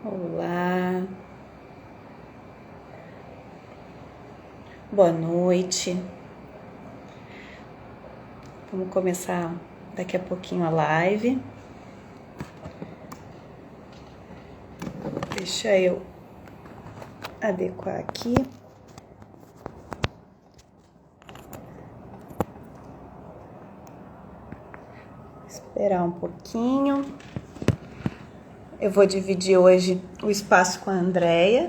Olá, boa noite. Vamos começar daqui a pouquinho a live. Deixa eu adequar aqui. Esperar um pouquinho. Eu vou dividir hoje o espaço com a Andréia.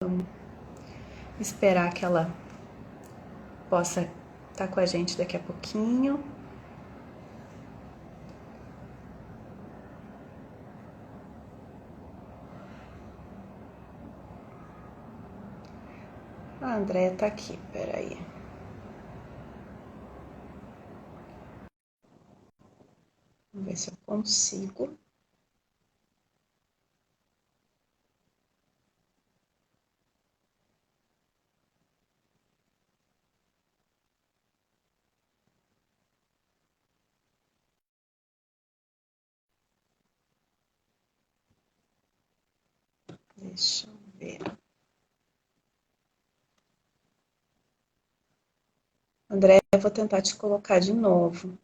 Vamos esperar que ela possa estar com a gente daqui a pouquinho. A Andréia tá aqui, peraí. Vamos ver se eu consigo. Deixa eu ver. Andréia, eu vou tentar te colocar de novo.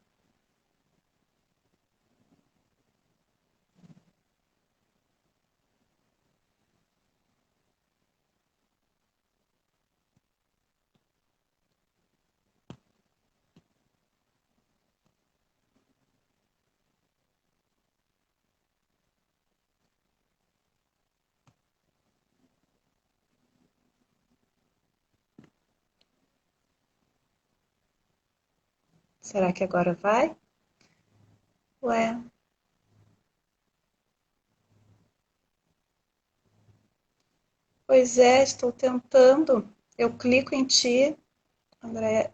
Será que agora vai? Ué, pois é, estou tentando. Eu clico em ti, Andréia.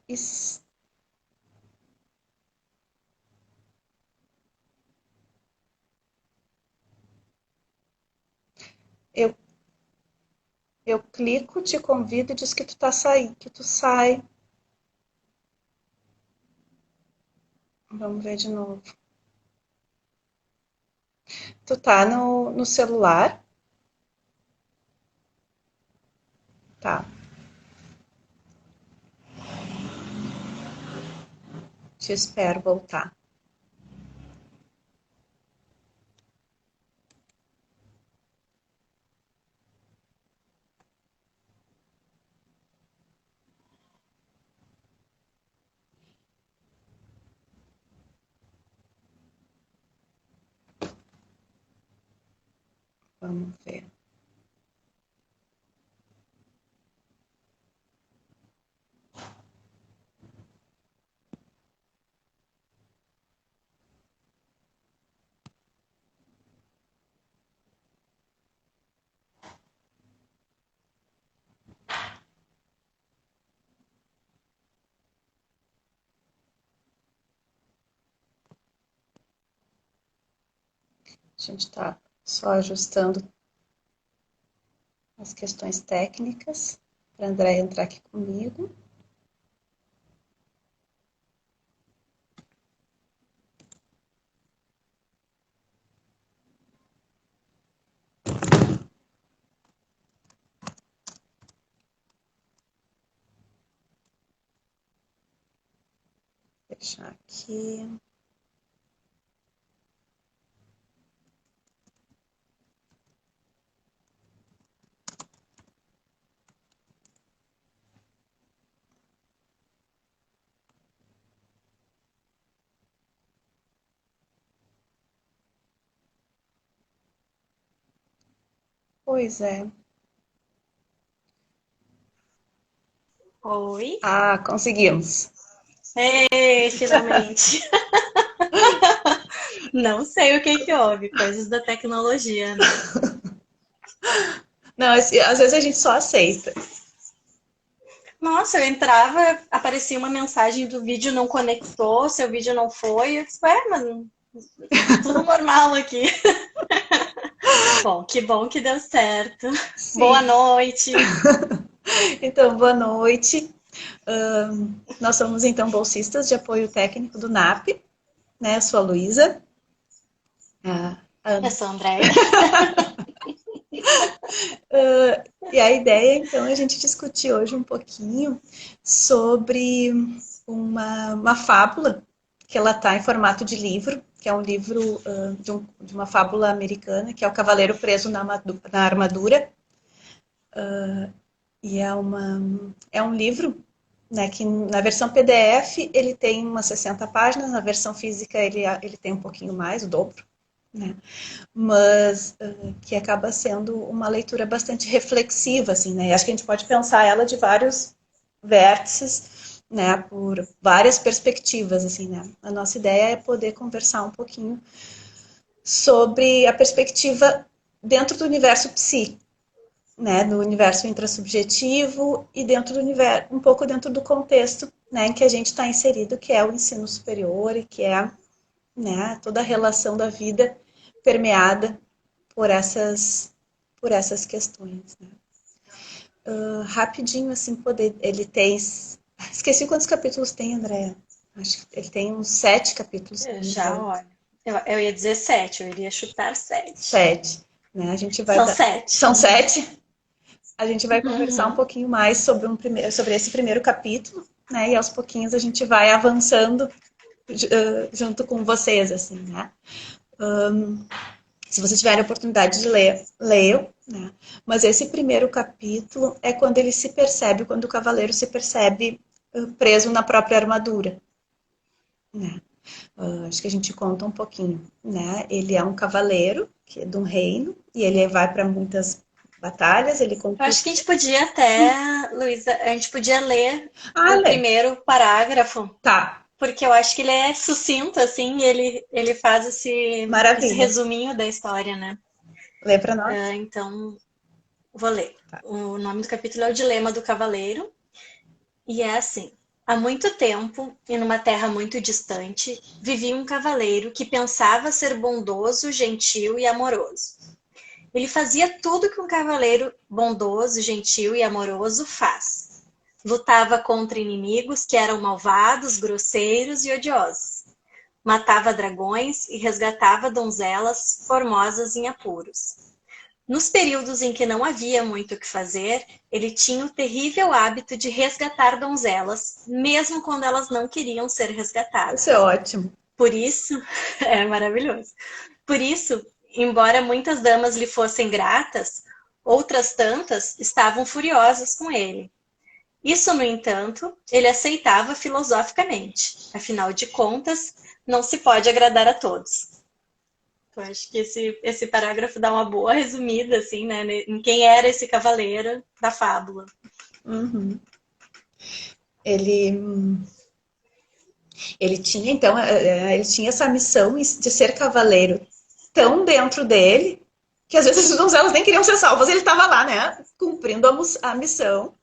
Eu, eu clico, te convido e diz que tu tá saindo, que tu sai. Vamos ver de novo. Tu tá no celular? Tá. Te espero voltar. Vamos ver. A gente tá só ajustando as questões técnicas para a Andréia entrar aqui comigo. Fechar aqui. Pois é. Oi? Ah, conseguimos. Ei, finalmente. Não sei o que que houve, coisas da tecnologia, né? Não, às vezes a gente só aceita. Nossa, eu entrava, aparecia uma mensagem do vídeo não conectou, seu vídeo não foi. Eu disse, ué, mas tudo normal aqui. que bom que deu certo. Sim. Boa noite. Então, boa noite. Nós somos, então, bolsistas de apoio técnico do NAP, né? Eu sou a Luísa. Eu sou a Andréia. E a ideia, então, é a gente discutir hoje um pouquinho sobre uma fábula, que ela está em formato de livro, que é um livro de uma fábula americana, que é o Cavaleiro Preso na Armadura. E é um livro, né, que na versão PDF ele tem umas 60 páginas, na versão física ele tem um pouquinho mais, o dobro, né? Mas que acaba sendo uma leitura bastante reflexiva, assim, né? E acho que a gente pode pensar ela de vários vértices, né? Por várias perspectivas, assim, né? A nossa ideia é poder conversar um pouquinho sobre a perspectiva dentro do universo psi, né, no universo intrasubjetivo e dentro do universo, um pouco dentro do contexto, né, em que a gente está inserido, que é o ensino superior e que é, né, toda a relação da vida permeada por essas questões. Né. Rapidinho, assim, ele tem, esqueci quantos capítulos tem, Andréa. Acho que ele tem uns 7 capítulos. Eu já olho. Eu ia dizer 7, eu iria chutar 7. 7, né? A gente vai São dar... 7. São 7. A gente vai conversar um Uhum. pouquinho mais sobre esse primeiro capítulo, né? E aos pouquinhos a gente vai avançando junto com vocês, assim, né? Se vocês tiverem a oportunidade de ler, leiam, né? Mas esse primeiro capítulo é quando ele se percebe, quando o cavaleiro se percebe preso na própria armadura, né? Acho que a gente conta um pouquinho, né? Ele é um cavaleiro que é de um reino e ele vai para muitas batalhas, ele Eu conquista... acho que a gente podia até, Luísa, a gente podia ler o lê. primeiro parágrafo, Tá. porque eu acho que ele é sucinto, assim, ele faz esse Maravilha. resuminho da história, né? Lê para nós. Então, vou ler. Tá. O nome do capítulo é O Dilema do Cavaleiro, e é assim. Há muito tempo, e numa terra muito distante, vivia um cavaleiro que pensava ser bondoso, gentil e amoroso. Ele fazia tudo que um cavaleiro bondoso, gentil e amoroso faz. Lutava contra inimigos que eram malvados, grosseiros e odiosos. Matava dragões e resgatava donzelas formosas em apuros. Nos períodos em que não havia muito o que fazer, ele tinha o terrível hábito de resgatar donzelas, mesmo quando elas não queriam ser resgatadas. Isso é ótimo. Por isso, é maravilhoso. Por isso, embora muitas damas lhe fossem gratas, outras tantas estavam furiosas com ele. Isso, no entanto, ele aceitava filosoficamente. Afinal de contas, não se pode agradar a todos. Eu acho que esse parágrafo dá uma boa resumida, assim, né, em quem era esse cavaleiro da fábula. Uhum. Ele tinha, então, ele tinha essa missão de ser cavaleiro tão dentro dele que às vezes as donzelas nem queriam ser salvas. Ele estava lá, né, cumprindo a missão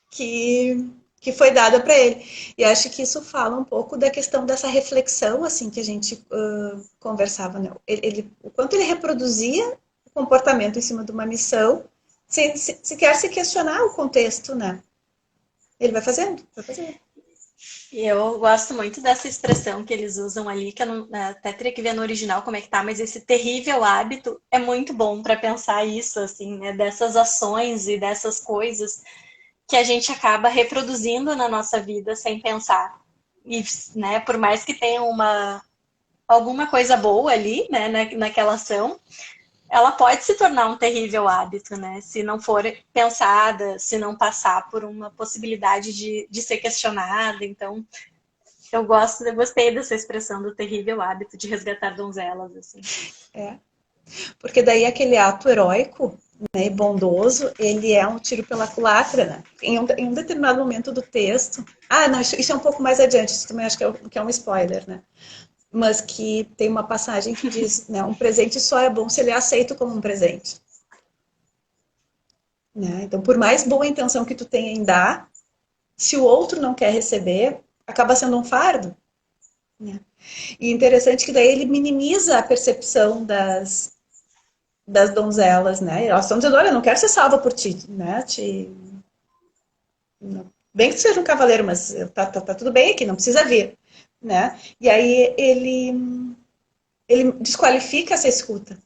que foi dada para ele. E acho que isso fala um pouco da questão dessa reflexão, assim, que a gente conversava, né? O quanto ele reproduzia o comportamento em cima de uma missão, sem sequer se questionar o contexto, né? Ele vai fazendo, vai fazendo. E eu gosto muito dessa expressão que eles usam ali, que eu não, até teria que ver no original como é que tá, mas esse terrível hábito é muito bom para pensar isso, assim, né? Dessas ações e dessas coisas que a gente acaba reproduzindo na nossa vida sem pensar. E, né, por mais que tenha alguma coisa boa ali, né, naquela ação, ela pode se tornar um terrível hábito, né? Se não for pensada, se não passar por uma possibilidade de ser questionada. Então, eu gostei dessa expressão do terrível hábito de resgatar donzelas, assim. É. Porque daí aquele ato heróico, né, bondoso, ele é um tiro pela culatra, né? Em um determinado momento do texto. Ah, não, isso é um pouco mais adiante, isso também acho que é um spoiler, né? Mas que tem uma passagem que diz, né, um presente só é bom se ele é aceito como um presente. Né? Então, por mais boa intenção que tu tenha em dar, se o outro não quer receber, acaba sendo um fardo. Né? E interessante que daí ele minimiza a percepção das donzelas, né? E elas estão dizendo, olha, eu não quero ser salva por ti, né? Bem que tu seja um cavaleiro, mas tá tudo bem aqui, não precisa vir, né? E aí ele desqualifica essa escuta,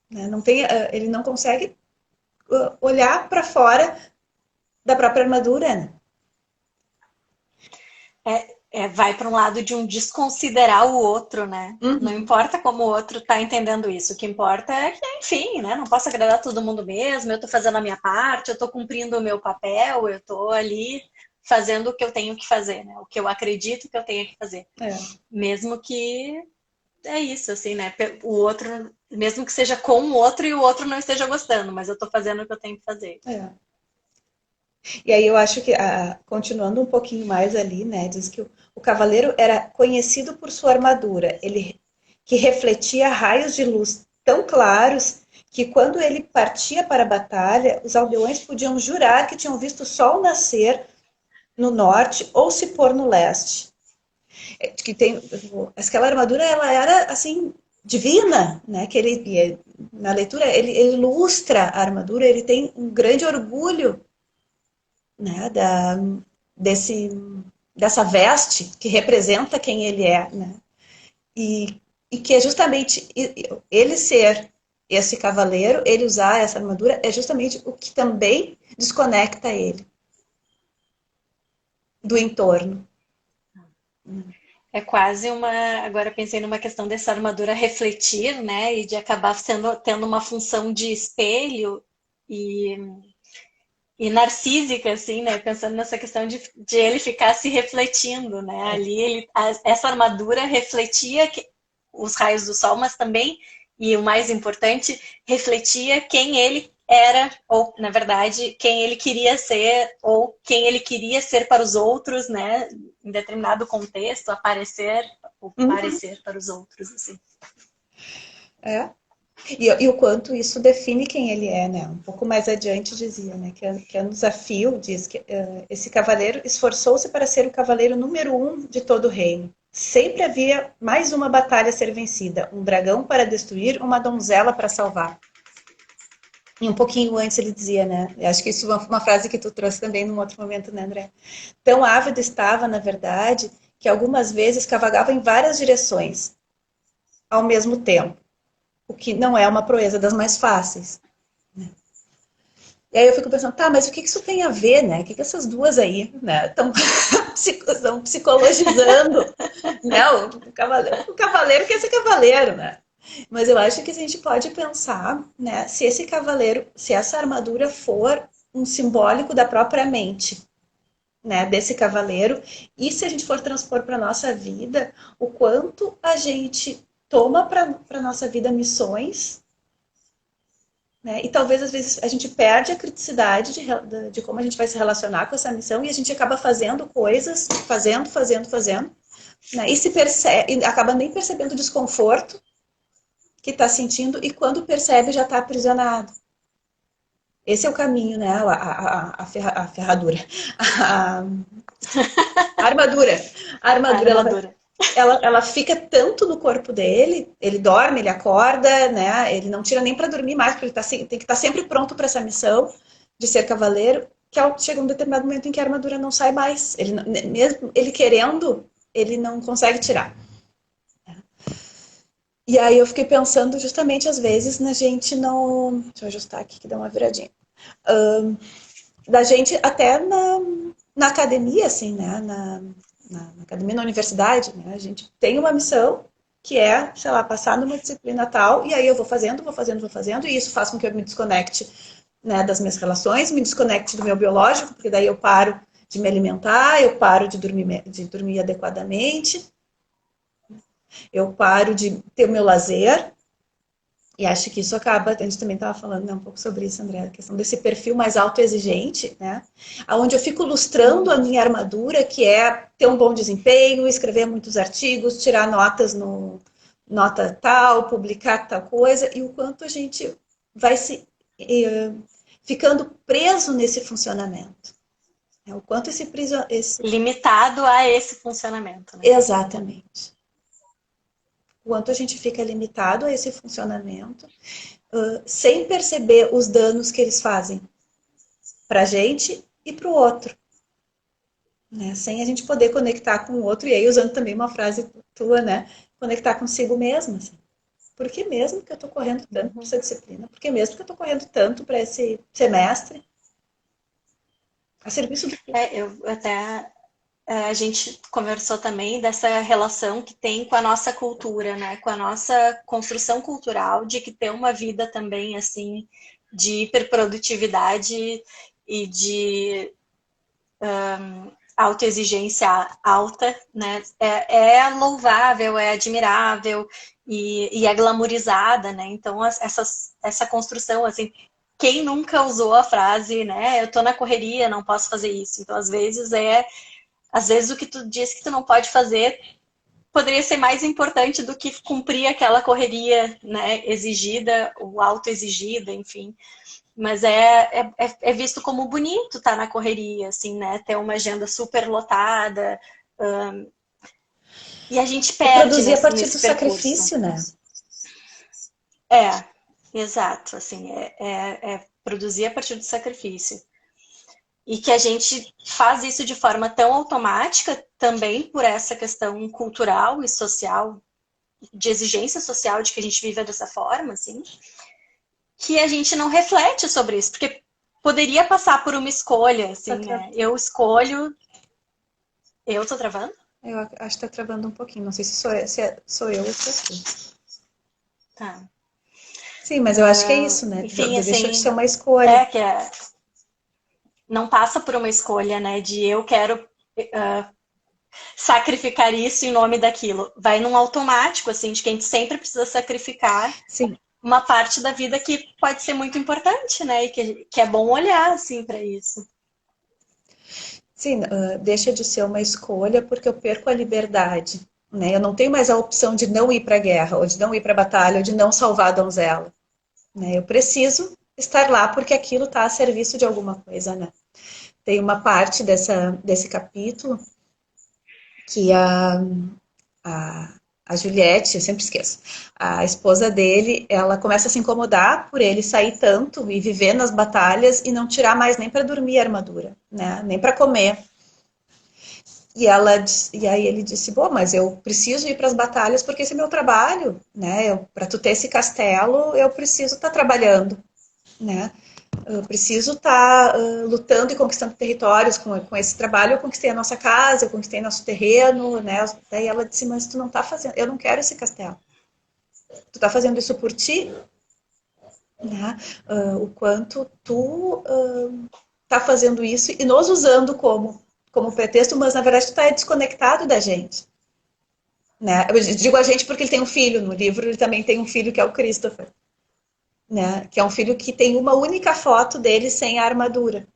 né? Não tem, ele não consegue olhar para fora da própria armadura, né? Vai para um lado de um desconsiderar o outro, né? Não Uhum. importa como o outro está entendendo isso. O que importa é que, enfim, né? Não posso agradar todo mundo mesmo. Eu estou fazendo a minha parte, eu estou cumprindo o meu papel, eu estou ali fazendo o que eu tenho que fazer, né? O que eu acredito que eu tenho que fazer. É. Mesmo que é isso, assim, né? O outro, mesmo que seja com o outro e o outro não esteja gostando, mas eu estou fazendo o que eu tenho que fazer. É. E aí eu acho que, continuando um pouquinho mais ali, né, diz que o cavaleiro era conhecido por sua armadura, ele que refletia raios de luz tão claros que quando ele partia para a batalha, os aldeões podiam jurar que tinham visto o sol nascer no norte ou se pôr no leste. Que tem aquela armadura, ela era assim divina, né? Que ele na leitura ele ilustra a armadura, ele tem um grande orgulho, né, desse, dessa veste que representa quem ele é, né? E que é justamente ele ser esse cavaleiro, ele usar essa armadura, é justamente o que também desconecta ele do entorno. É quase uma. Agora pensei numa questão dessa armadura refletir, né? E de acabar tendo uma função de espelho e, e narcísica, assim, né? Pensando nessa questão de ele ficar se refletindo, né? Ali essa armadura refletia os raios do sol, mas também, e o mais importante, refletia quem ele era, ou, na verdade, quem ele queria ser, ou quem ele queria ser para os outros, né? Em determinado contexto, aparecer ou Uhum. parecer para os outros, assim. É. E o quanto isso define quem ele é, né? Um pouco mais adiante dizia, né? Que é um desafio, diz que esse cavaleiro esforçou-se para ser o cavaleiro número um de todo o reino. Sempre havia mais uma batalha a ser vencida, um dragão para destruir, uma donzela para salvar. E um pouquinho antes ele dizia, né? Eu acho que isso é uma frase que tu trouxe também num outro momento, né, André? Tão ávido estava, na verdade, que algumas vezes cavagava em várias direções ao mesmo tempo, o que não é uma proeza das mais fáceis. E aí eu fico pensando, tá, mas o que isso tem a ver, né? O que essas duas aí, né, estão psicologizando, né? O cavaleiro quer ser cavaleiro, né? Mas eu acho que a gente pode pensar, né, se esse cavaleiro, se essa armadura for um simbólico da própria mente, né, desse cavaleiro, e se a gente for transpor para nossa vida, o quanto a gente toma para nossa vida missões, né? E talvez às vezes a gente perde a criticidade de como a gente vai se relacionar com essa missão e a gente acaba fazendo coisas, fazendo, né? E se percebe, e acaba nem percebendo o desconforto que está sentindo e quando percebe já está aprisionado. Esse é o caminho, né? A ferradura, a, a armadura. A A armadura armadura. ela fica tanto no corpo dele, ele dorme, ele acorda, né? Ele não tira nem para dormir mais, porque ele tem que estar sempre pronto para essa missão de ser cavaleiro, que chega um determinado momento em que a armadura não sai mais. Ele, mesmo ele querendo, ele não consegue tirar. E aí eu fiquei pensando justamente às vezes na gente não. Deixa eu ajustar aqui que dá uma viradinha. Da gente até na academia, assim, né? Na academia, na universidade, né? A gente tem uma missão que é, sei lá, passar numa disciplina tal, e aí eu vou fazendo, e isso faz com que eu me desconecte, né, das minhas relações, me desconecte do meu biológico, porque daí eu paro de me alimentar, eu paro de dormir adequadamente, eu paro de ter o meu lazer, e acho que isso acaba, a gente também estava falando, né, um pouco sobre isso, André, a questão desse perfil mais autoexigente, né, onde eu fico lustrando a minha armadura, que é ter um bom desempenho, escrever muitos artigos, tirar notas no nota tal, publicar tal coisa, e o quanto a gente vai se ficando preso nesse funcionamento. Né, o quanto esse... Limitado a esse funcionamento, né? Exatamente. O quanto a gente fica limitado a esse funcionamento sem perceber os danos que eles fazem para a gente e para o outro, né? Sem a gente poder conectar com o outro, e aí usando também uma frase tua, né? Conectar consigo mesma. Assim. Por que mesmo que eu estou correndo tanto para essa disciplina? Por que mesmo que eu estou correndo tanto para esse semestre? A serviço do quê? Eu até a gente conversou também dessa relação que tem com a nossa cultura, né? Com a nossa construção cultural de que ter uma vida também assim de hiperprodutividade e de autoexigência alta, né? É louvável, é admirável e é glamourizada, né? Então essa construção assim, quem nunca usou a frase, né? Eu tô na correria, não posso fazer isso. Então às vezes o que tu diz que tu não pode fazer poderia ser mais importante do que cumprir aquela correria, né, exigida, ou autoexigida, enfim. Mas é visto como bonito estar na correria, assim, né? Ter uma agenda super lotada. E a gente É perde produzir a partir do nesse percurso. sacrifício, né? É, exato. Assim, é produzir a partir do sacrifício. E que a gente faz isso de forma tão automática também por essa questão cultural e social, de exigência social de que a gente vive dessa forma, assim, que a gente não reflete sobre isso, porque poderia passar por uma escolha, Tá assim, tra... né? Eu escolho. Eu tô travando? Eu acho que tá travando um pouquinho. Não sei se sou eu ou se é tu. Tá. Sim, mas eu acho que é isso, né? Enfim, Deixa de ser assim, uma escolha. que não passa por uma escolha, né? De eu quero sacrificar isso em nome daquilo. Vai num automático, assim, de que a gente sempre precisa sacrificar Sim, uma parte da vida que pode ser muito importante, né? E que é bom olhar, assim, para isso. sim, deixa de ser uma escolha porque eu perco a liberdade, né? Eu não tenho mais a opção de não ir para a guerra, ou de não ir para a batalha, ou de não salvar a donzela, né? Eu preciso estar lá porque aquilo está a serviço de alguma coisa, né? Tem uma parte desse capítulo que a, a Juliette, eu sempre esqueço, a esposa dele, ela começa a se incomodar por ele sair tanto e viver nas batalhas e não tirar mais nem para dormir a armadura, né? Nem para comer. E aí ele disse, bom, mas eu preciso ir para as batalhas porque esse é meu trabalho, né? Para tu ter esse castelo, eu preciso estar trabalhando, né? Eu preciso estar lutando e conquistando territórios com esse trabalho. Eu conquistei a nossa casa, eu conquistei nosso terreno, né? Daí ela disse, mas tu não está fazendo, eu não quero esse castelo. Tu está fazendo isso por ti, né? O quanto tu está fazendo isso e nos usando como pretexto, mas na verdade tu está desconectado da gente. Né? Eu digo a gente porque ele tem um filho no livro, ele também tem um filho que é o Christopher, né? Que é um filho que tem uma única foto dele sem a armadura,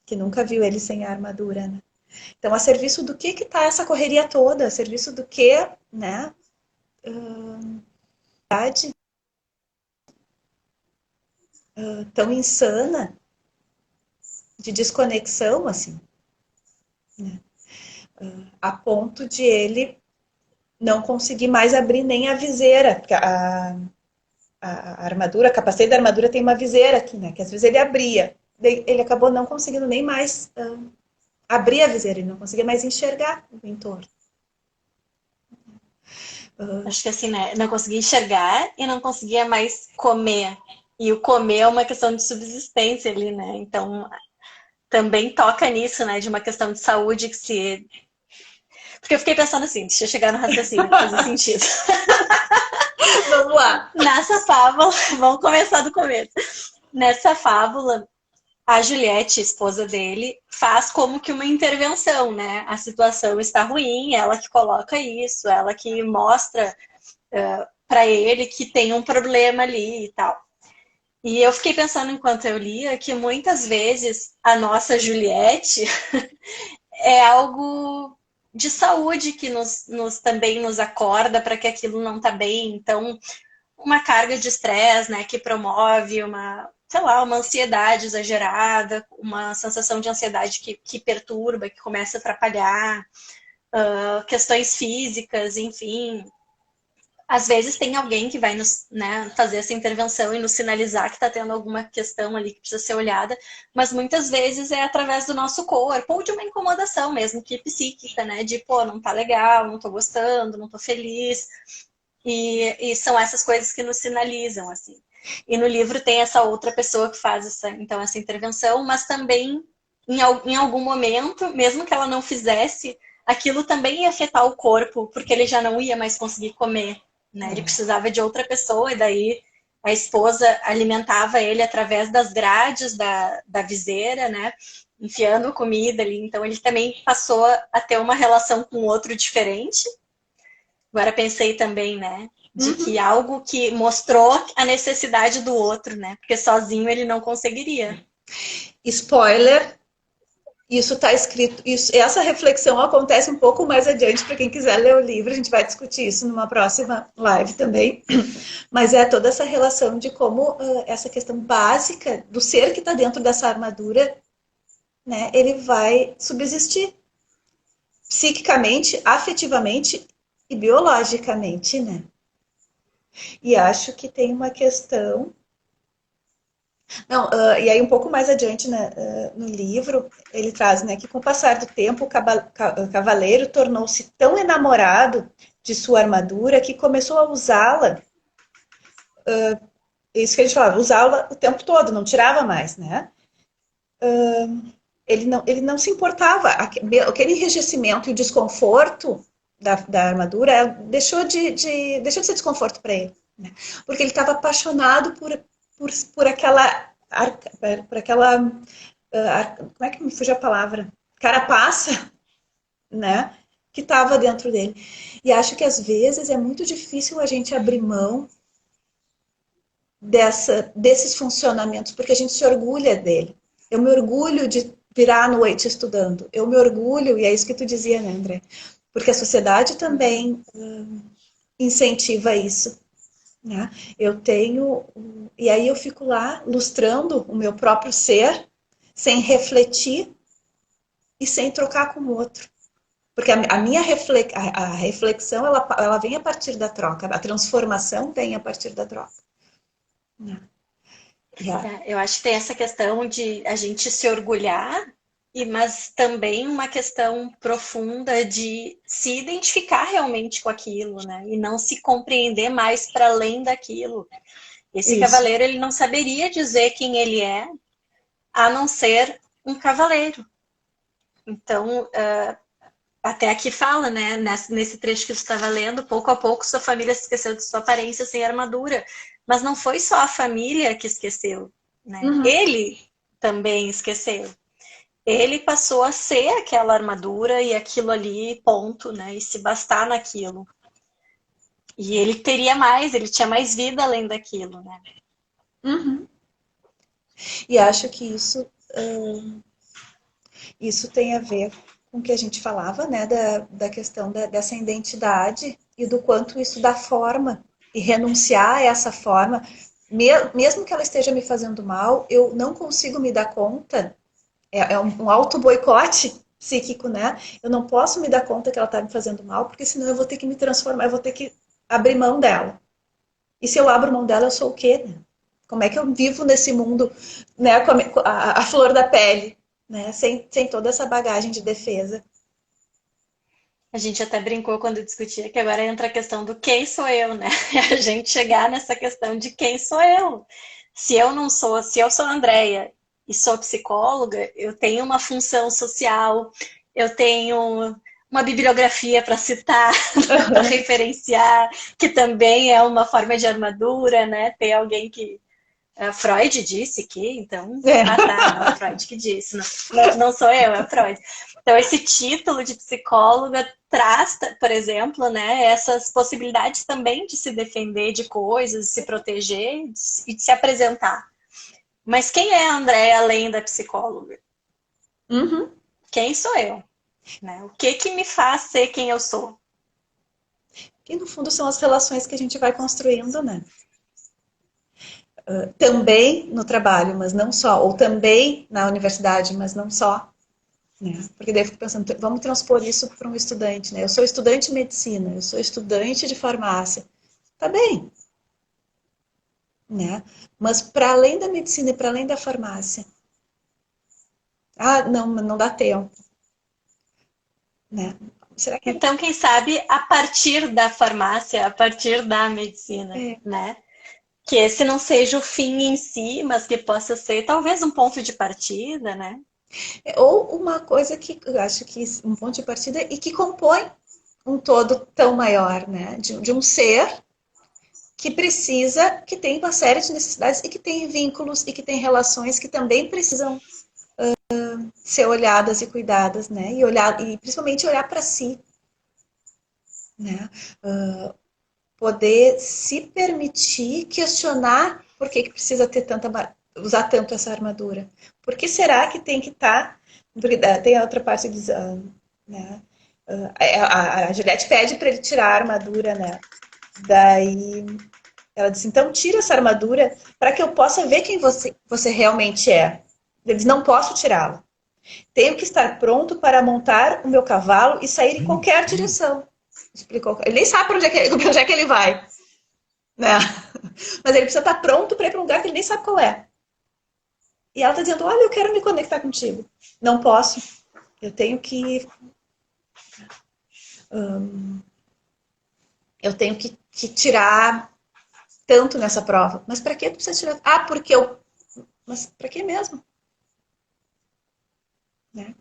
que nunca viu ele sem a armadura, né? Então, a serviço do que está essa correria toda? A serviço do que, né? Tão insana de desconexão, assim, né? A ponto de ele não conseguir mais abrir nem a viseira, porque a armadura, a capacete da armadura tem uma viseira aqui, né? Que às vezes ele abria. Ele acabou não conseguindo nem mais abrir a viseira, ele não conseguia mais enxergar o entorno. Acho que assim, né? Não conseguia enxergar e não conseguia mais comer. E o comer é uma questão de subsistência ali, né? Então, também toca nisso, né? De uma questão de saúde que se. Porque eu fiquei pensando assim, deixa eu chegar no raciocínio, fazer sentido. Vamos lá. Nessa fábula, vamos começar do começo. Nessa fábula, a Juliette, esposa dele, faz como que uma intervenção, né? A situação está ruim, ela que coloca isso, ela que mostra para ele que tem um problema ali e tal. E eu fiquei pensando enquanto eu lia que muitas vezes a nossa Juliette é algo de saúde que também nos acorda para que aquilo não está bem. Então, uma carga de estresse, né, que promove uma, sei lá, uma ansiedade exagerada, uma sensação de ansiedade que perturba, que começa a atrapalhar, questões físicas, enfim, Às vezes tem alguém que vai nos, né, fazer essa intervenção e nos sinalizar que está tendo alguma questão ali que precisa ser olhada, mas muitas vezes é através do nosso corpo ou de uma incomodação mesmo, que psíquica, né? De, pô, não tá legal, não tô gostando, não tô feliz. E são essas coisas que nos sinalizam, assim. E no livro tem essa outra pessoa que faz essa intervenção, mas também, em algum momento, mesmo que ela não fizesse, aquilo também ia afetar o corpo, porque ele já não ia mais conseguir comer, né? Ele precisava de outra pessoa, e daí a esposa alimentava ele através das grades da viseira, né? Enfiando comida ali. Então ele também passou a ter uma relação com outro diferente. Agora pensei também, né? De que algo que mostrou a necessidade do outro, né? Porque sozinho ele não conseguiria. Spoiler, isso está escrito, essa reflexão acontece um pouco mais adiante para quem quiser ler o livro, a gente vai discutir isso numa próxima live também, mas é toda essa relação de como essa questão básica do ser que está dentro dessa armadura, né, ele vai subsistir psiquicamente, afetivamente e biologicamente, né? E acho que tem uma questão. Não, e aí um pouco mais adiante, né, no livro, ele traz, né, que com o passar do tempo o cavaleiro tornou-se tão enamorado de sua armadura que começou a usá-la, isso que a gente falava, usá-la o tempo todo, não tirava mais, né? Ele não se importava, aquele enrijecimento e o desconforto da armadura deixou de ser desconforto para ele, né? Porque ele estava apaixonado por aquela, por aquela, como é que me fugiu a palavra? Carapaça, né? Que estava dentro dele. E acho que às vezes é muito difícil a gente abrir mão desses funcionamentos, porque a gente se orgulha dele. Eu me orgulho de virar à noite estudando. Eu me orgulho, e é isso que tu dizia, né, André? Porque a sociedade também incentiva isso. Né? Eu tenho. E aí eu fico lá lustrando o meu próprio ser, sem refletir e sem trocar com o outro. Porque a minha reflexão, ela vem a partir da troca, a transformação vem a partir da troca. Né? Eu acho que tem essa questão de a gente se orgulhar, mas também uma questão profunda de se identificar realmente com aquilo, né? E não se compreender mais para além daquilo. Esse Isso. cavaleiro, ele não saberia dizer quem ele é, a não ser um cavaleiro. Então, até aqui fala, né? Nesse trecho que você estava lendo, pouco a pouco sua família se esqueceu de sua aparência sem armadura. Mas não foi só a família que esqueceu, né? Ele também esqueceu. Ele passou a ser aquela armadura e aquilo ali, ponto, né? E se bastar naquilo. E ele teria mais, ele tinha mais vida além daquilo, né? E acho que isso tem a ver com o que a gente falava, né, da questão dessa identidade e do quanto isso dá forma. E renunciar a essa forma, mesmo que ela esteja me fazendo mal, eu não consigo me dar conta. É um auto-boicote psíquico, né? Eu não posso me dar conta que ela está me fazendo mal, porque senão eu vou ter que me transformar, eu vou ter que abrir mão dela. E se eu abro mão dela, eu sou o quê? Né? Como é que eu vivo nesse mundo, né, com a flor da pele, né? Sem toda essa bagagem de defesa. A gente até brincou quando discutia que agora entra a questão do quem sou eu, né? A gente chegar nessa questão de quem sou eu. Se eu sou a Andrea e sou psicóloga, eu tenho uma função social, eu tenho uma bibliografia para citar, para referenciar, que também é uma forma de armadura, né? Ter alguém que Freud disse que, então. Tá, não é Freud que disse, não sou eu, é Freud. Então, esse título de psicóloga traz, por exemplo, né, essas possibilidades também de se defender de coisas, de se proteger e de se apresentar. Mas quem é a Andréa além da psicóloga? Quem sou eu? Né? O que me faz ser quem eu sou? Que, no fundo, são as relações que a gente vai construindo, né? Também no trabalho, mas não só. Ou também na universidade, mas não só. Né? Porque daí eu fico pensando, vamos transpor isso para um estudante, né? Eu sou estudante de medicina, eu sou estudante de farmácia. tá bem, né? Mas para além da medicina e para além da farmácia, não dá tempo, né? Será que Então, quem sabe, a partir da farmácia, a partir da medicina, é, né? Que esse não seja o fim em si, mas que possa ser talvez um ponto de partida, né? ou uma coisa que eu acho que um ponto de partida e que compõe um todo tão maior, né? De um ser que precisa, que tem uma série de necessidades e que tem vínculos e que tem relações que também precisam ser olhadas e cuidadas, né? E principalmente olhar para si, né? Poder se permitir questionar por que precisa ter usar tanto essa armadura. Por que será que tem que estar? Porque tem a outra parte diz, né? A Juliette pede para ele tirar a armadura, né? Daí ela diz, então tira essa armadura para que eu possa ver quem você realmente é. Ele diz, não posso tirá-la. Tenho que estar pronto para montar o meu cavalo e sair em qualquer direção. Explicou. Ele nem sabe para onde é que ele vai. Né? Mas ele precisa estar pronto para ir para um lugar que ele nem sabe qual é. E ela está dizendo, olha, eu quero me conectar contigo. Não posso. Eu tenho que... eu tenho que tirar tanto nessa prova. Mas para que tu precisa tirar? Ah, porque eu... Mas para que mesmo? Né?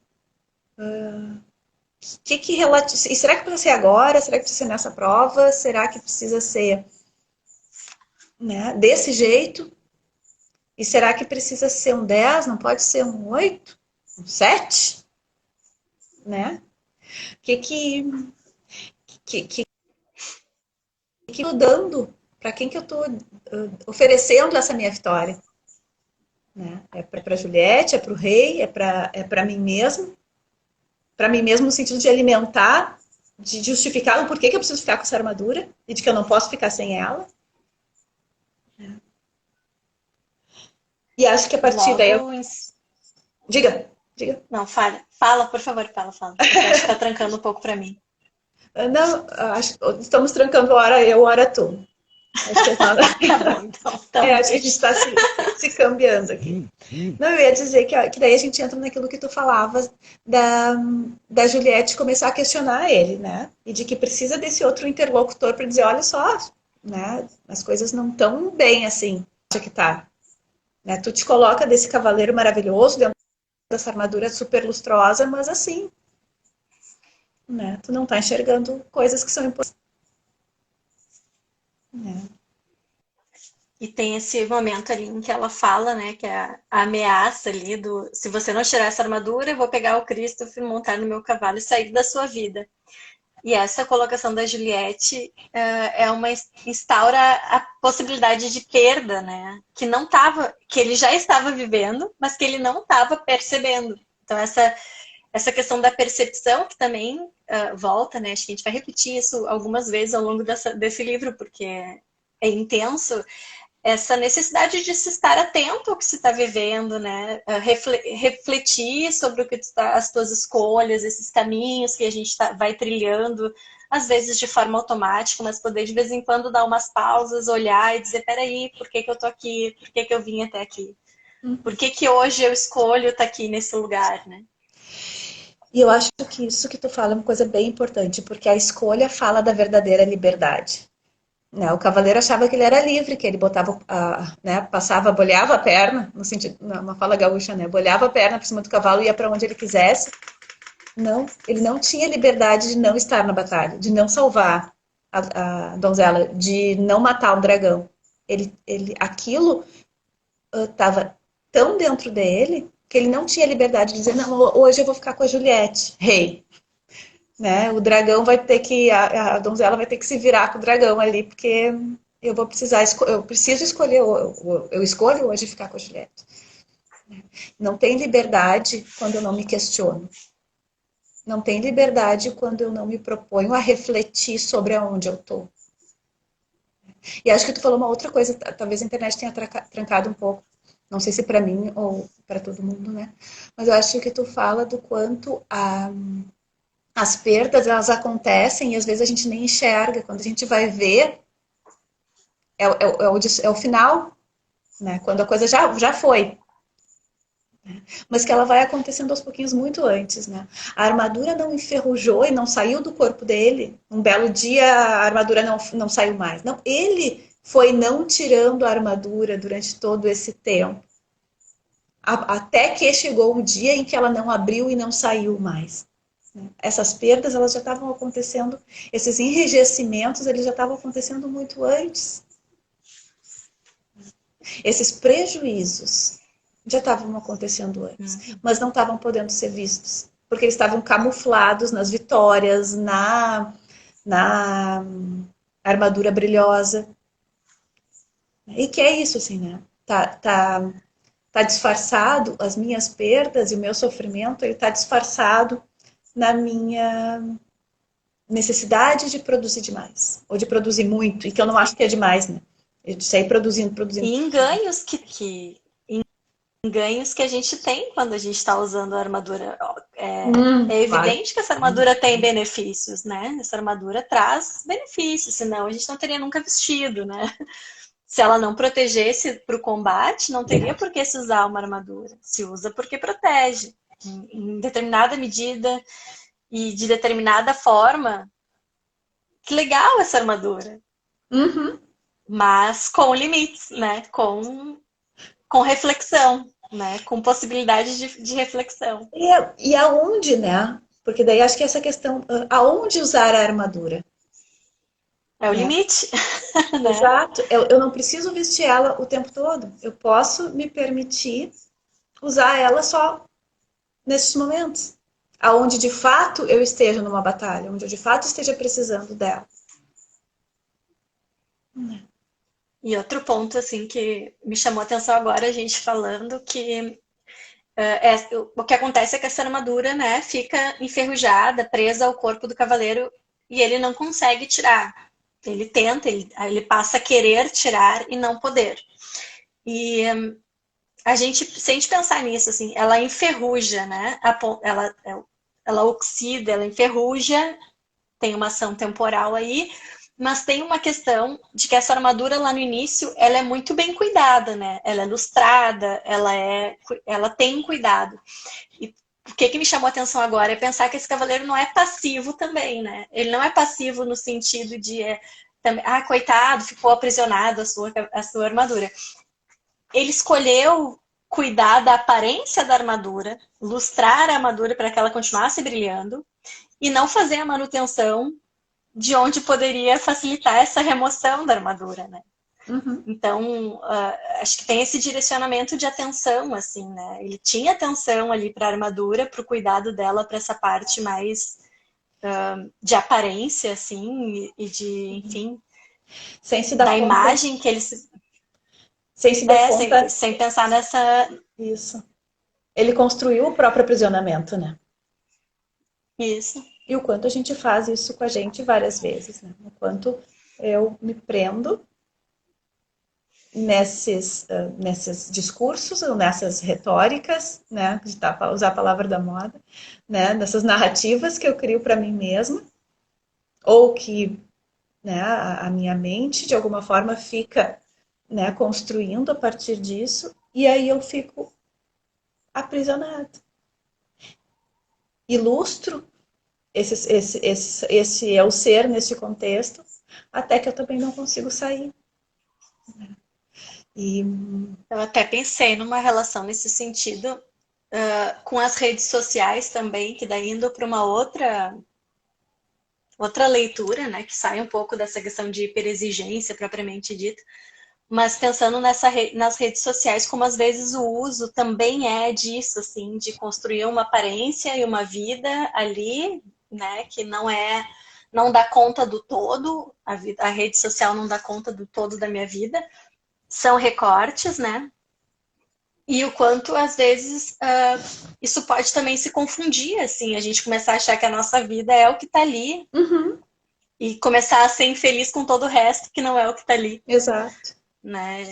E será que precisa ser agora? Será que precisa ser nessa prova? Será que precisa ser, né, desse jeito? E será que precisa ser um 10? Não pode ser um 8? Um 7? Né? Que que que eu tô dando? Para quem que eu estou oferecendo essa minha vitória? Né? É para a Juliette, é para o rei, é para mim mesmo. Para mim mesmo no sentido de alimentar, de justificar o porquê que eu preciso ficar com essa armadura e de que eu não posso ficar sem ela. E acho que a partir daí... Logo, Diga, diga. não, fala. Fala, por favor, fala. Eu acho que tá trancando um pouco para mim. Não, estamos trancando hora eu, hora tu. Acho que Tá bom, então. acho que a gente está se cambiando aqui. Não, eu ia dizer que daí a gente entra naquilo que tu falavas da Juliette começar a questionar ele, né? E de que precisa desse outro interlocutor para dizer, olha só, né? As coisas não estão bem assim. Acha que tá. Né? Tu te coloca desse cavaleiro maravilhoso, dentro dessa armadura super lustrosa, mas assim, né? Tu não tá enxergando coisas que são importantes. Né? E tem esse momento ali em que ela fala, né, que é a ameaça ali do se você não tirar essa armadura, eu vou pegar o Christopher, montar no meu cavalo e sair da sua vida. E essa colocação da Juliette é uma instaura a possibilidade de perda, né? Que ele já estava vivendo, mas que ele não estava percebendo. Então essa questão da percepção que também volta, né? Acho que a gente vai repetir isso algumas vezes ao longo desse livro, porque é intenso. Essa necessidade de se estar atento ao que se está vivendo, né? Refletir sobre o que as tuas escolhas, esses caminhos que a gente vai trilhando, às vezes de forma automática, mas poder de vez em quando dar umas pausas, olhar e dizer, peraí, por que eu tô aqui? Por que eu vim até aqui? Por que hoje eu escolho estar aqui nesse lugar, né? E eu acho que isso que tu fala é uma coisa bem importante, porque a escolha fala da verdadeira liberdade. Né? O cavaleiro achava que ele era livre, que ele botava, né, passava, bolhava a perna, no sentido, uma fala gaúcha, né? Bolhava a perna por cima do cavalo e ia para onde ele quisesse. Não, ele não tinha liberdade de não estar na batalha, de não salvar a donzela, de não matar o dragão. Aquilo estava tão dentro dele que ele não tinha liberdade de dizer, não, hoje eu vou ficar com a Juliette, rei. Né? O dragão vai ter que, a donzela vai ter que se virar com o dragão ali, porque eu vou precisar, eu preciso escolher, eu escolho hoje ficar com a Juliette. Não tem liberdade quando eu não me questiono. Não tem liberdade quando eu não me proponho a refletir sobre aonde eu estou. E acho que tu falou uma outra coisa, talvez a internet tenha trancado um pouco, não sei se para mim ou para todo mundo, né? Mas eu acho que tu fala do quanto as perdas, elas acontecem e às vezes a gente nem enxerga. Quando a gente vai ver, é o final, né? Quando a coisa já foi. Mas que ela vai acontecendo aos pouquinhos muito antes, né? A armadura não enferrujou e não saiu do corpo dele. Um belo dia a armadura não saiu mais. Não, ele foi não tirando a armadura durante todo esse tempo. Até que chegou o dia em que ela não abriu e não saiu mais. Essas perdas, elas já estavam acontecendo, esses enrijecimentos, eles já estavam acontecendo muito antes. Esses prejuízos já estavam acontecendo antes, mas não estavam podendo ser vistos, porque eles estavam camuflados nas vitórias, na armadura brilhosa. E que é isso, assim, né? Tá disfarçado, as minhas perdas e o meu sofrimento, ele tá disfarçado na minha necessidade de produzir demais, ou de produzir muito, e que eu não acho que é demais, né? Eu sair produzindo. E ganhos que a gente tem quando a gente está usando a armadura. É Claro. evidente que essa armadura tem benefícios, né? Essa armadura traz benefícios, senão a gente não teria nunca vestido, né? Se ela não protegesse para o combate, não teria por que se usar uma armadura. Se usa porque protege. Em determinada medida e de determinada forma. Que legal essa armadura. Uhum. Mas com limites, né? Com reflexão, né? Com possibilidade de reflexão. E aonde, né? Porque daí acho que essa questão, aonde usar a armadura? É o Né? limite, né? Exato. Eu não preciso vestir ela o tempo todo. Eu posso me permitir usar ela só nesses momentos. Aonde de fato eu esteja numa batalha, onde eu de fato esteja precisando dela. E outro ponto, assim, que me chamou a atenção agora, a gente falando que o que acontece é que essa armadura, né, fica enferrujada, presa ao corpo do cavaleiro e ele não consegue tirar. Ele tenta, ele passa a querer tirar e não poder. E se a gente pensar nisso, assim, ela enferruja, né? Ela oxida, ela enferruja, tem uma ação temporal aí, mas tem uma questão de que essa armadura lá no início, ela é muito bem cuidada, né? Ela é lustrada, ela tem cuidado. E o que me chamou a atenção agora é pensar que esse cavaleiro não é passivo também, né? Ele não é passivo no sentido de coitado, ficou aprisionado a sua armadura. Ele escolheu cuidar da aparência da armadura, lustrar a armadura para que ela continuasse brilhando e não fazer a manutenção de onde poderia facilitar essa remoção da armadura, né? Uhum. Então, acho que tem esse direcionamento de atenção, assim, né? Ele tinha atenção ali para a armadura, para o cuidado dela, para essa parte mais de aparência, assim, e de, enfim, Sem se dar da conta. imagem que ele Sem se dar conta. sem pensar nessa. Isso. Ele construiu o próprio aprisionamento, né? Isso. E o quanto a gente faz isso com a gente várias vezes, né? O quanto eu me prendo nesses discursos ou nessas retóricas, né? Usar a palavra da moda, né? Nessas narrativas que eu crio para mim mesma, ou que, né, a minha mente de alguma forma fica, né, construindo a partir disso, e aí eu fico aprisionado. Ilustro esse é o ser nesse contexto, até que eu também não consigo sair. E... Eu até pensei numa relação nesse sentido com as redes sociais também, que daí indo para uma outra leitura, né, que sai um pouco dessa questão de hiperexigência propriamente dita, mas pensando nas redes sociais, como às vezes o uso também é disso, assim, de construir uma aparência e uma vida ali, né, que não dá conta do todo, a rede social não dá conta do todo da minha vida, são recortes, né, e o quanto, às vezes, isso pode também se confundir, assim, a gente começar a achar que a nossa vida é o que está ali Uhum. e começar a ser infeliz com todo o resto que não é o que está ali. Exato. Né?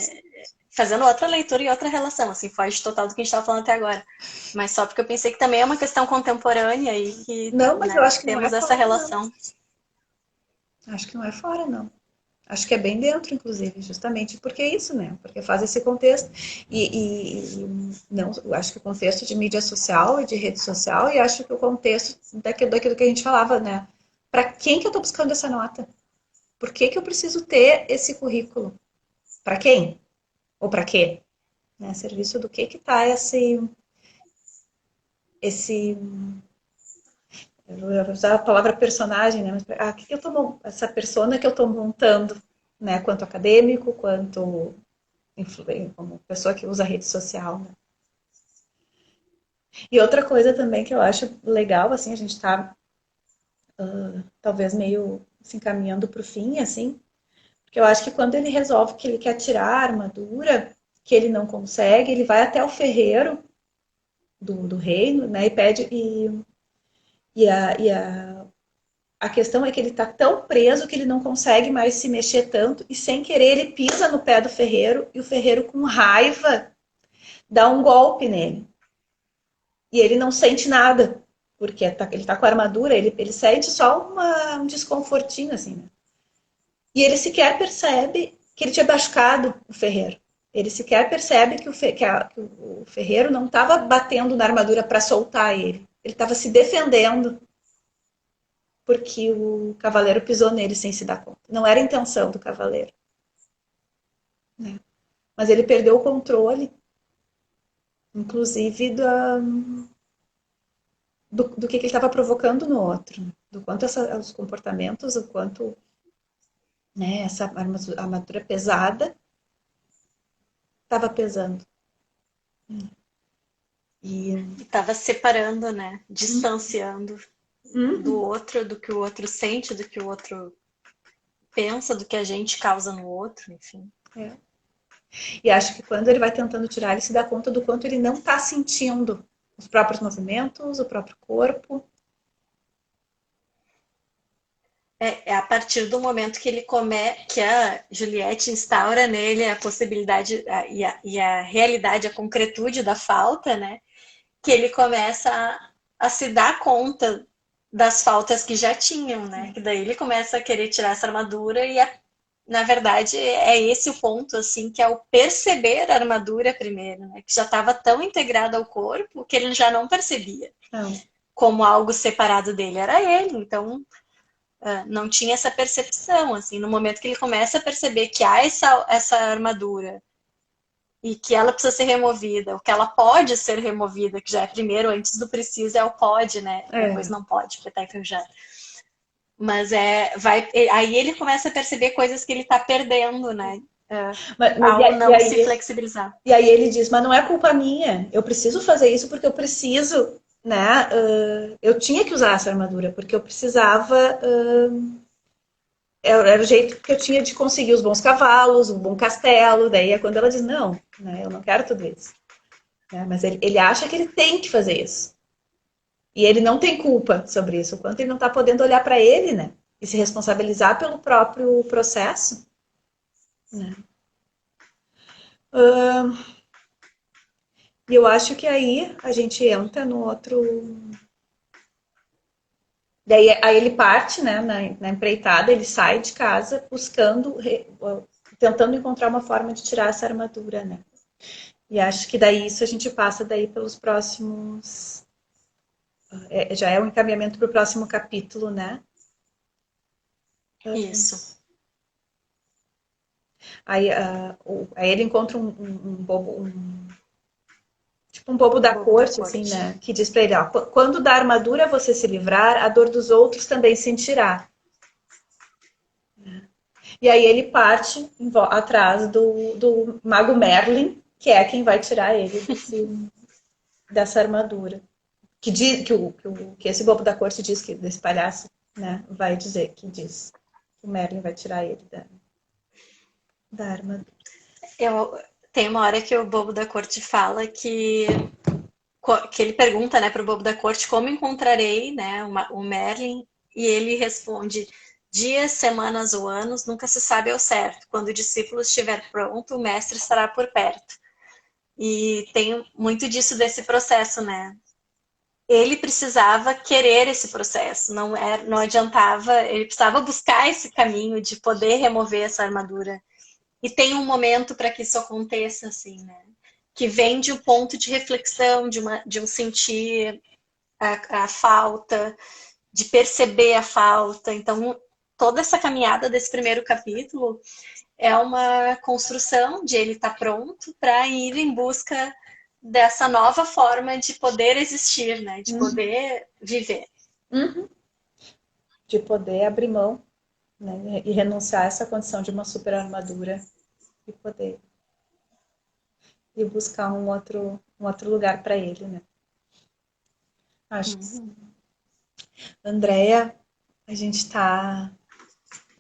Fazendo outra leitura e outra relação, assim, foge total do que a gente estava falando até agora. Mas só porque eu pensei que também é uma questão contemporânea e que não, mas eu acho que não é temos essa fora, não. relação. Acho que não é fora, não. Acho que é bem dentro, inclusive, justamente porque é isso, né? Porque faz esse contexto. Não, eu acho que o contexto de mídia social e de rede social, e acho que o contexto daquilo que a gente falava, né? Para quem que eu estou buscando essa nota? Por que que eu preciso ter esse currículo? Para quem? Ou para quê? Né? Serviço do que está esse eu vou usar a palavra personagem, né? Mas, que eu tô, essa persona que eu estou montando, né? Quanto acadêmico, quanto como pessoa que usa rede social, né? E outra coisa também que eu acho legal, assim, a gente está talvez meio se encaminhando para o fim, assim, porque eu acho que quando ele resolve que ele quer tirar a armadura, que ele não consegue, ele vai até o ferreiro do reino, né? E pede a questão é que ele está tão preso que ele não consegue mais se mexer tanto e sem querer ele pisa no pé do ferreiro e o ferreiro com raiva dá um golpe nele. E ele não sente nada, porque ele está com a armadura, ele sente só um desconfortinho assim, né? E ele sequer percebe que ele tinha machucado o ferreiro. Ele sequer percebe que o ferreiro não estava batendo na armadura para soltar ele. Ele estava se defendendo porque o cavaleiro pisou nele sem se dar conta. Não era a intenção do cavaleiro, né? Mas ele perdeu o controle, inclusive do que ele estava provocando no outro, do quanto os comportamentos, o quanto, né, essa armadura pesada estava pesando. E estava separando, né? Distanciando do outro, do que o outro sente, do que o outro pensa, do que a gente causa no outro, enfim. É. E acho que quando ele vai tentando tirar, ele se dá conta do quanto ele não está sentindo os próprios movimentos, o próprio corpo. É a partir do momento que que a Juliette instaura nele a possibilidade e a realidade, a concretude da falta, né? Que ele começa a se dar conta das faltas que já tinham, né? Que daí ele começa a querer tirar essa armadura e, na verdade, é esse o ponto, assim, que é o perceber a armadura primeiro, né? Que já estava tão integrado ao corpo que ele já não percebia como algo separado dele. Era ele, então não tinha essa percepção, assim. No momento que ele começa a perceber que há essa armadura e que ela precisa ser removida, ou que ela pode ser removida, que já é primeiro, antes do precisa, é o pode, né? Depois não pode, porque tá enferrujado. Mas aí ele começa a perceber coisas que ele tá perdendo, né? Ao não se flexibilizar. E aí ele diz, mas não é culpa minha, eu preciso fazer isso porque eu preciso, né? Eu tinha que usar essa armadura, porque eu precisava... era o jeito que eu tinha de conseguir os bons cavalos, um bom castelo. Daí é quando ela diz, não, né, eu não quero tudo isso. Né, mas ele acha que ele tem que fazer isso. E ele não tem culpa sobre isso, o quanto ele não está podendo olhar para ele, né? E se responsabilizar pelo próprio processo. Né? E eu acho que aí a gente entra no outro... Daí aí ele parte, né, na empreitada, ele sai de casa buscando, tentando encontrar uma forma de tirar essa armadura, né? E acho que daí isso a gente passa daí pelos próximos... já é um encaminhamento para o próximo capítulo, né? Isso. Aí ele encontra um bobo, tipo um bobo da corte, assim, né? Que diz para ele, ó, quando da armadura você se livrar, a dor dos outros também sentirá. E aí ele parte atrás do mago Merlin, que é quem vai tirar ele dessa armadura. Que esse bobo da corte diz que desse palhaço, né? Vai dizer que diz que o Merlin vai tirar ele da armadura. Tem uma hora que o bobo da corte fala que ele pergunta, né, para o bobo da corte como encontrarei, né, o Merlin, e ele responde: dias, semanas ou anos, nunca se sabe ao certo. Quando o discípulo estiver pronto, o mestre estará por perto. E tem muito disso desse processo, né? ele precisava querer esse processo, não adiantava, ele precisava buscar esse caminho de poder remover essa armadura. E tem um momento para que isso aconteça, assim, né? Que vem de um ponto de reflexão, de um sentir a falta, de perceber a falta. Então, toda essa caminhada desse primeiro capítulo é uma construção de ele estar pronto para ir em busca dessa nova forma de poder existir, né? De poder viver. Uhum. De poder abrir mão, né? E renunciar a essa condição de uma super armadura e poder ir buscar um outro lugar para ele, né? Acho que sim. Andréia, a gente está,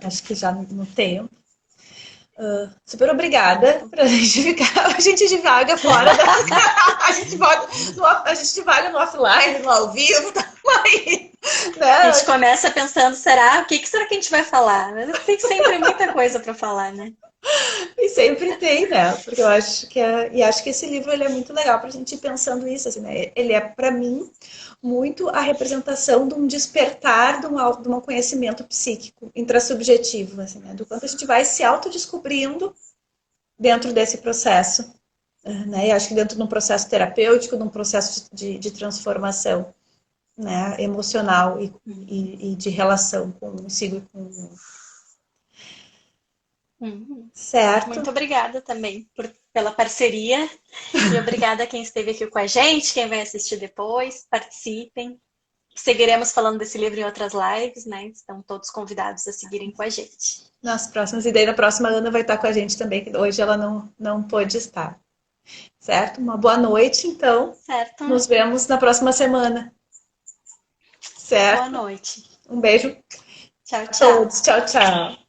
acho que já no tempo. Super obrigada pra gente ficar. A gente divaga fora da. A gente divaga no offline, no ao vivo, aí, né? A gente começa pensando, o que será que a gente vai falar? Tem sempre muita coisa para falar, né? E sempre tem, né? Porque eu acho que acho que esse livro ele é muito legal pra gente ir pensando isso, assim, né? Ele é, para mim, muito a representação de um despertar de um conhecimento psíquico intrasubjetivo, assim, né? Do quanto a gente vai se autodescobrindo dentro desse processo, né? E acho que dentro de um processo terapêutico, de um processo de transformação, né? Emocional e de relação consigo e com o mundo. Certo. Muito obrigada também pela parceria e obrigada a quem esteve aqui com a gente, quem vai assistir depois, participem. Seguiremos falando desse livro em outras lives, né? Estão todos convidados a seguirem com a gente. Nas próximas, e daí na próxima a Ana vai estar com a gente também, que hoje ela não pôde estar. Certo? Uma boa noite, então. Certo. Nos vemos na próxima semana. Certo? Boa noite. Um beijo. Tchau, tchau. Todos. Tchau, tchau.